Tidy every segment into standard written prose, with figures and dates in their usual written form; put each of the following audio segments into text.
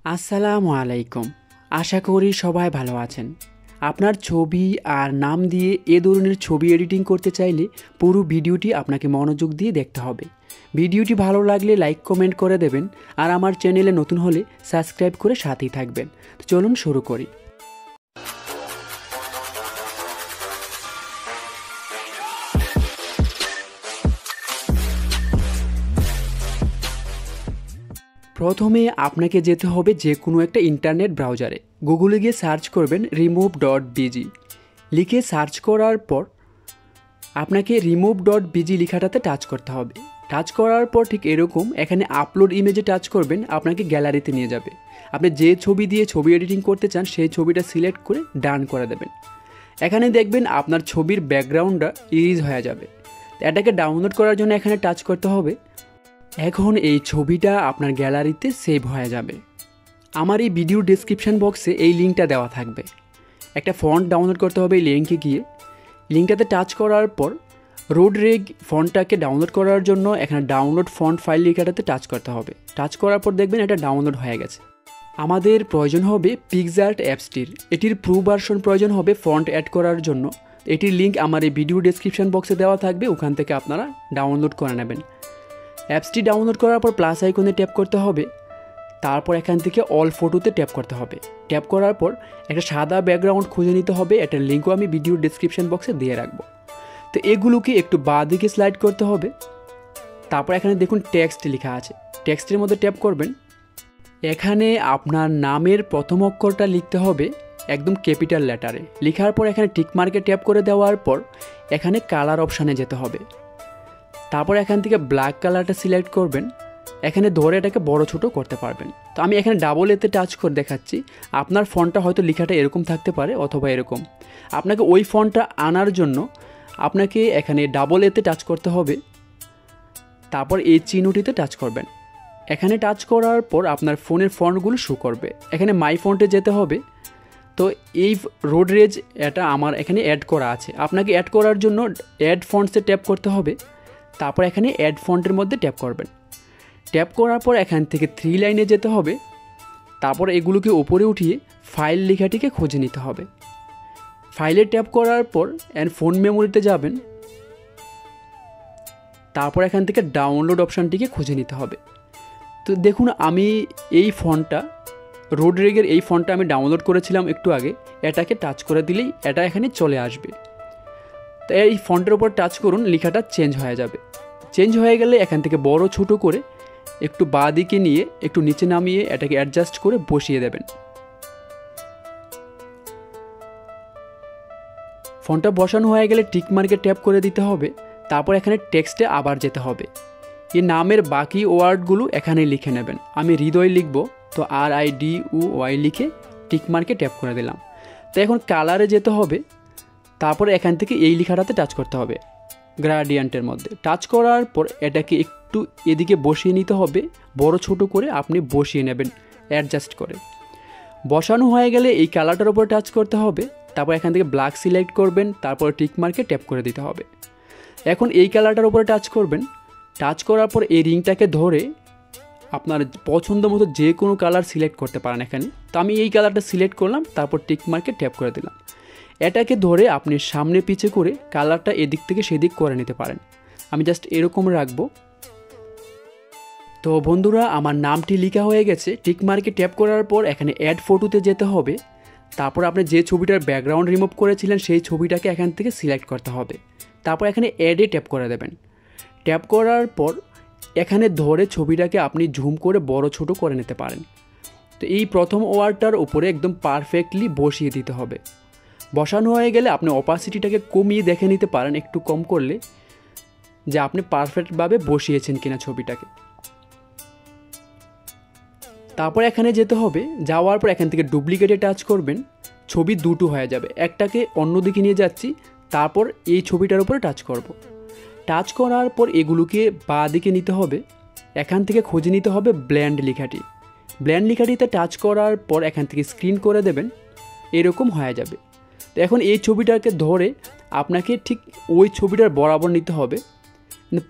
আসসালামু আলাইকুম। আশা করি সবাই ভালো আছেন। আপনার ছবি আর নাম দিয়ে এ ধরনের ছবি এডিটিং করতে চাইলে পুরো ভিডিওটি আপনাকে মনোযোগ দিয়ে দেখতে হবে। ভিডিওটি ভালো লাগলে লাইক কমেন্ট করে দেবেন আর আমার চ্যানেলে নতুন হলে সাবস্ক্রাইব করে সাথেই থাকবেন। তো চলুন শুরু করি। প্রথমে আপনাকে যেতে হবে যে কোনো একটা ইন্টারনেট ব্রাউজারে। গুগলে গিয়ে সার্চ করবেন remove.bg লিখে সার্চ করার পর আপনাকে remove.bg লেখাটাতে টাচ করতে হবে। টাচ করার পর ঠিক এরকম এখানে আপলোড ইমেজে টাচ করবেন, আপনাকে গ্যালারিতে নিয়ে যাবে। আপনি যে ছবি দিয়ে ছবি এডিটিং করতে চান সেই ছবিটা সিলেক্ট করে ডান করে দেবেন। এখানে দেখবেন আপনার ছবির ব্যাকগ্রাউন্ডটা ইরেজ হয়ে যাবে। এটাকে ডাউনলোড করার জন্য এখানে টাচ করতে হবে। এখন এই ছবিটা আপনার গ্যালারিতে সেভ হয়ে যাবে। আমার এই ভিডিও ডেসক্রিপশন বক্সে এই লিঙ্কটা দেওয়া থাকবে। একটা ফন্ট ডাউনলোড করতে হবে। এই লিঙ্কে গিয়ে লিঙ্কটাতে টাচ করার পর রোড রেগ ফন্টটাকে ডাউনলোড করার জন্য এখানে ডাউনলোড ফন্ট ফাইল লেখাটাতে টাচ করতে হবে। টাচ করার পর দেখবেন এটা ডাউনলোড হয়ে গেছে। আমাদের প্রয়োজন হবে পিকজার্ট অ্যাপসটির। এটির প্রো ভার্সন প্রয়োজন হবে ফন্ট অ্যাড করার জন্য। এটির লিঙ্ক আমার এই ভিডিও ডেসক্রিপশন বক্সে দেওয়া থাকবে, ওখান থেকে আপনারা ডাউনলোড করে নেবেন। অ্যাপসটি ডাউনলোড করার পর প্লাস আইকনে ট্যাপ করতে হবে। তারপর এখান থেকে অল ফটোতে ট্যাপ করতে হবে। ট্যাপ করার পর একটা সাদা ব্যাকগ্রাউন্ড খুঁজে নিতে হবে। এটার লিঙ্কও আমি ভিডিও ডেসক্রিপশন বক্সে দিয়ে রাখবো। তো এগুলোকে একটু বাঁ দিকে স্লাইড করতে হবে। তারপর এখানে দেখুন টেক্সট লেখা আছে, টেক্সটের মধ্যে ট্যাপ করবেন। এখানে আপনার নামের প্রথম অক্ষরটা লিখতে হবে একদম ক্যাপিটাল লেটারে। লেখার পর এখানে টিক মার্কে ট্যাপ করে দেওয়ার পর এখানে কালার অপশানে যেতে হবে। তারপর এখান থেকে ব্ল্যাক কালারটা সিলেক্ট করবেন। এখানে ধরে এটাকে বড় ছোট করতে পারবেন। তো আমি এখানে ডাবল এতে টাচ করে দেখাচ্ছি। আপনার ফন্টটা হয়তো লেখাটা এরকম থাকতে পারে অথবা এরকম। আপনাকে ওই ফন্টটা আনার জন্য আপনাকে এখানে ডাবল এতে টাচ করতে হবে। তারপর এই চিহ্নটিতে টাচ করবেন। এখানে টাচ করার পর আপনার ফোনের ফন্টগুলো শো করবে। এখানে মাই ফন্টে যেতে হবে। তো এই রোড রেজ এটা আমার এখানে অ্যাড করা আছে। আপনাকে অ্যাড করার জন্য অ্যাড ফন্টসে ট্যাপ করতে হবে। তারপর এখানে অ্যাড ফন্টের মধ্যে ট্যাপ করবেন। ট্যাপ করার পর এখান থেকে 3 লাইনে যেতে হবে। তারপর এগুলোকে উপরে উঠিয়ে ফাইল লেখাটিকে খুঁজে নিতে হবে। ফাইলে ট্যাপ করার পর ফোন মেমোরিতে যাবেন। তারপর এখান থেকে ডাউনলোড অপশানটিকে খুঁজে নিতে হবে। তো দেখুন আমি এই ফন্টটা রোড রেগের এই ফন্টটা আমি ডাউনলোড করেছিলাম একটু আগে। এটাকে টাচ করে দিলেই এটা এখানে চলে আসবে। তো এই ফন্টের উপর টাচ করুন, লেখাটা চেঞ্জ হয়ে যাবে। চেঞ্জ হয়ে গেলে এখান থেকে বড় ছোট করে একটু বাঁ দিকে নিয়ে একটু নিচে নামিয়ে এটাকে অ্যাডজাস্ট করে বসিয়ে দেবেন। ফন্টটা বসানো হয়ে গেলে টিক মার্কে ট্যাপ করে দিতে হবে। তারপর এখানে টেক্সটে আবার যেতে হবে। এই নামের বাকি ওয়ার্ডগুলো এখানে লিখে নেবেন। আমি হৃদয় লিখব, তো RIDUY লিখে টিক মার্কে ট্যাপ করে দিলাম। তো এখন কালারে যেতে হবে। তারপরে এখান থেকে এই লেখাটাতে টাচ করতে হবে গ্রাডিয়েন্টের মধ্যে। টাচ করার পর এটাকে একটু এদিকে বসিয়ে নিতে হবে। বড় ছোট করে আপনি বসিয়ে নেবেন অ্যাডজাস্ট করে। বসানো হয়ে গেলে এই কালারটার উপর টাচ করতে হবে। তারপর এখান থেকে ব্ল্যাক সিলেক্ট করবেন। তারপর টিক মার্কে ট্যাপ করে দিতে হবে। এখন এই কালারটার উপরে টাচ করবেন। টাচ করার পর এই রিংটাকে ধরে আপনার পছন্দ মতো যে কোনো কালার সিলেক্ট করতে পারেন এখানে। তো আমি এই কালারটা সিলেক্ট করলাম। তারপর টিক মার্কে ট্যাপ করে দিলাম। এটাকে ধরে আপনি সামনে পিছে করে কালারটা এদিক থেকে সেদিক করে নিতে পারেন। আমি জাস্ট এরকম রাখবো। তো বন্ধুরা আমার নামটি লেখা হয়ে গেছে। টিক মার্কে ট্যাপ করার পর এখানে অ্যাড ফটোতে যেতে হবে। তারপর আপনি যে ছবিটার ব্যাকগ্রাউন্ড রিমুভ করেছিলেন সেই ছবিটাকে এখান থেকে সিলেক্ট করতে হবে। তারপর এখানে অ্যাডে ট্যাপ করে দেবেন। ট্যাপ করার পর এখানে ধরে ছবিটাকে আপনি জুম করে বড় ছোট করে নিতে পারেন। তো এই প্রথম ওয়ার্ডটার উপরে একদম পারফেক্টলি বসিয়ে দিতে হবে। বসানো হয়ে গেলে আপনি অপাসিটিটাকে কমিয়ে দেখে নিতে পারেন একটু কম করলে, যে আপনি পারফেক্টভাবে বসিয়েছেন কিনা ছবিটাকে। তারপর এখানে যেতে হবে। যাওয়ার পর এখান থেকে ডুপ্লিকেটে টাচ করবেন। ছবি দুটো হয়ে যাবে। একটাকে অন্যদিকে নিয়ে যাচ্ছি। তারপর এই ছবিটার উপরে টাচ করব। টাচ করার পর এগুলোকে বাঁ দিকে নিতে হবে। এখান থেকে খুঁজে নিতে হবে ব্ল্যান্ড লেখাটি। ব্ল্যান্ড লেখাটিতে টাচ করার পর এখান থেকে স্ক্রিন করে দেবেন। এরকম হয়ে যাবে। তো এখন এই ছবিটাকে ধরে আপনাকে ঠিক ওই ছবিটার বরাবর নিতে হবে,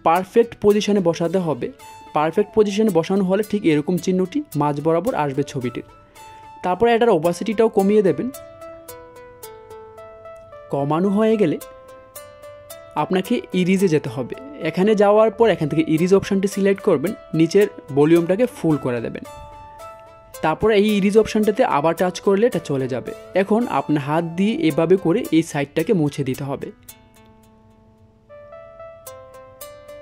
পারফেক্ট পজিশনে বসাতে হবে। পারফেক্ট পজিশনে বসানো হলে ঠিক এরকম চিহ্নটি মাঝ বরাবর আসবে ছবিটির। তারপরে এটার ওপাসিটিটাও কমিয়ে দেবেন। কমানো হয়ে গেলে আপনাকে ইরিজে যেতে হবে। এখানে যাওয়ার পর এখান থেকে ইরিজ অপশানটি সিলেক্ট করবেন, নিচের ভলিউমটাকে ফুল করে দেবেন। তারপরে এই ইরিজ অপশানটাতে আবার টাচ করলে এটা চলে যাবে। এখন আপনার হাত দিয়ে এভাবে করে এই সাইডটাকে মুছে দিতে হবে।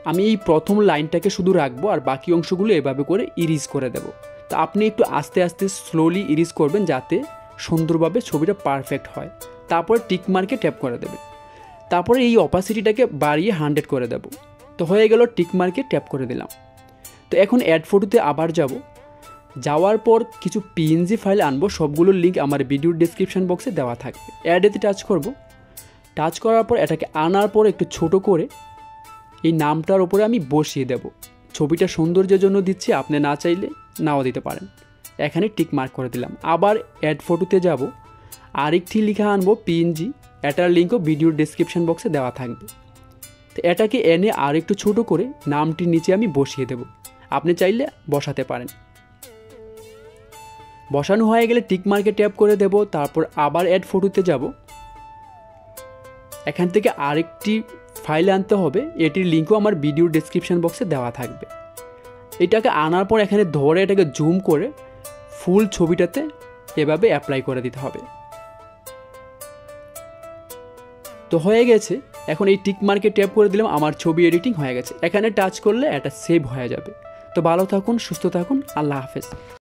আমি এই প্রথম লাইনটাকে শুধু রাখবো আর বাকি অংশগুলো এভাবে করে ইরিজ করে দেব। তো আপনি একটু আস্তে আস্তে স্লোলি ইরিজ করবেন যাতে সুন্দরভাবে ছবিটা পারফেক্ট হয়। তারপরে টিক মার্কে ট্যাপ করে দেবেন। তারপরে এই অপাসিটিটাকে বাড়িয়ে 100 করে দেব। তো হয়ে গেল, টিক মার্কে ট্যাপ করে দিলাম। তো এখন অ্যাড ফটোতে আবার যাব। যাওয়ার পর কিছু পিএনজি ফাইল আনবো, সবগুলোর লিঙ্ক আমার ভিডিওর ডেসক্রিপশন বক্সে দেওয়া থাকবে। অ্যাডেতে টাচ করব। টাচ করার পর এটাকে আনার পর একটু ছোট করে এই নামটার ওপরে আমি বসিয়ে দেব। ছবিটা সৌন্দর্যের জন্য দিচ্ছি, আপনি না চাইলে নাও দিতে পারেন। এখানে টিক মার্ক করে দিলাম। আবার অ্যাড ফটোতে যাব, আরেকটি লেখা আনবো পিএনজি, এটার লিঙ্কও ভিডিওর ডেসক্রিপশন বক্সে দেওয়া থাকবে। তো এটাকে এনে আর একটু ছোট করে নামটির নিচে আমি বসিয়ে দেব। আপনি চাইলে বসাতে পারেন। বসানো হয়ে গেলে টিক মার্কে ট্যাপ করে দেব। তারপর আবার অ্যাড ফটোতে যাব। এখান থেকে আরেকটি ফাইল আনতে হবে, এটির লিঙ্কও আমার ভিডিওর ডেসক্রিপশন বক্সে দেওয়া থাকবে। এটাকে আনার পর এখানে ধরে এটাকে জুম করে ফুল ছবিটাতে এভাবে অ্যাপ্লাই করে দিতে হবে। তো হয়ে গেছে। এখন এই টিক মার্কে ট্যাপ করে দিলাম, আমার ছবি এডিটিং হয়ে গেছে। এখানে টাচ করলে এটা সেভ হয়ে যাবে। তো ভালো থাকুন, সুস্থ থাকুন, আল্লাহ হাফেজ।